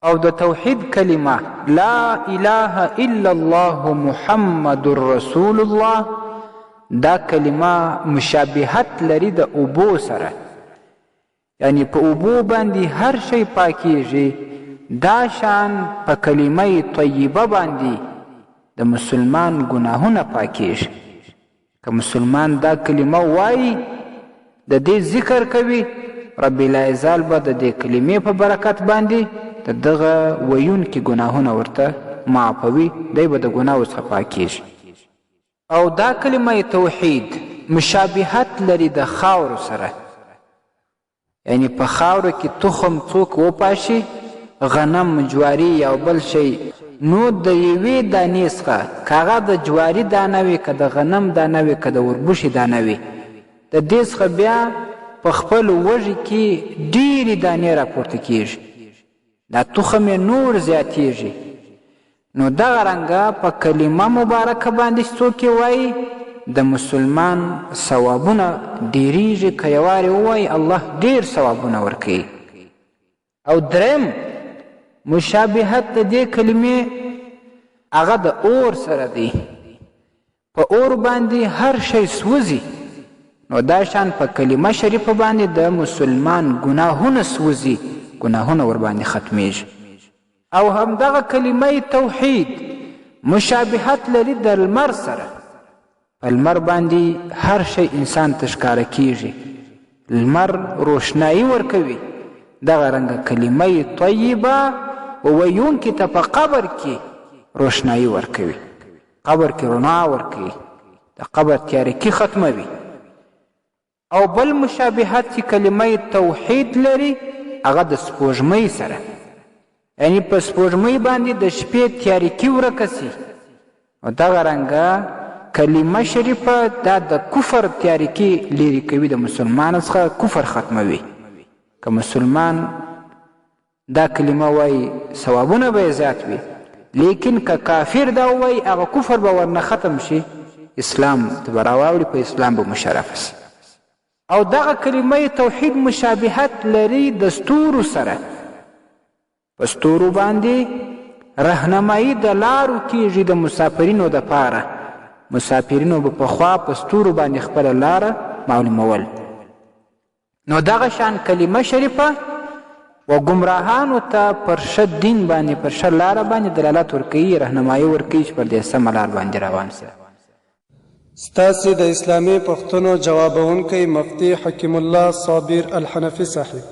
او د توحید کلمه لا اله الا الله محمد رسول الله دا کلمه مشابهت لري د اوبو سره، یعنی په اوبو باندې هر شی پاکیږي، دا شان په کلمه طیبه باندې د مسلمان ګناهونه پاکیږي. که مسلمان دا کلمه وایي، د دې ذکر کوي، رب العزال به د دې کلمې په برکت باندې د دغه ویونکي ګناهونه ورته معافوي، دی به د ګناهو څخه پاکیږي. او دا کلمه توحید مشابهت لري د خاورو سره، یعنی په خاورو کې تخم څوک وپاشي، غنم، جواری یا بل شی، نو د یوې دانې څخه که هغه د جواري دانه وي، که د غنم دانه وي، که د وربشې دانه وي، د دې څخه بیا په خپل وږي کې ډېرې دانې راپورته کیږي، دا تخم یې نور زیاتیږي. نو دغه رنګه په کلمه مبارکه باندې څوک وایي، د مسلمان ثوابونه ډېریږي. که یې وارې ووایي، الله ډېر ثوابونه ورکوي. او دریم مشابهت د دې کلمې هغه د اور سره دی، په اور باندې هر شی سوځي، نو دا شان په کلمه شریفه باندې د مسلمان ګناهونه سوځي، ګناهونه ورباندې ختمیږي. او همدغه کلمه توحید مشابهت لري د لمر سره، په لمر باندې هر شی انسان ته ښکاره کیږي، لمر روشنایي ورکوي. دغه رنګه کلمه طیبه وویونکي ته په قبر کې روشنایي ورکوي، قبر کې رڼا ورکوي، د قبر تیارکي ختموي. او بل مشابهت چې کلمه توحید لري هغه د سپوږمۍ سره، یعنی په سپوږمۍ باندې د شپې تیارکي ورکه سي. او دغه رنګه کلمه شریفه دا د کفر تیارکي لرې کوي، د مسلمان څخه کفر ختموي. که مسلمان دا کلمه وایي، ثوابونه به یې زیات وي، لیکن که کافر دا وایي، هغه کفر به ورنه ختم شي، اسلام ته به راواوړي، په اسلام به مشرفه سي. او دغه کلمه توحید مشابهت لري د ستورو سره، په ستورو باندې رهنمایي د لارو کیږي د مسافرینو دپاره، مسافرینو به پخوا په ستورو باندې خپله لاره معلومول. نو دغه شان کلمه شریفه و ګمراهانو ته پر ښه دین باندې، پر ښه لاره باندې دلالت ورکوي، رهنمایي ورکوي چې پر دې سمه لار باندې روان سي. ستاسې د اسلامي پوښتنو جوابونکی مفتي حکیم الله صابر الحنفي صاحب.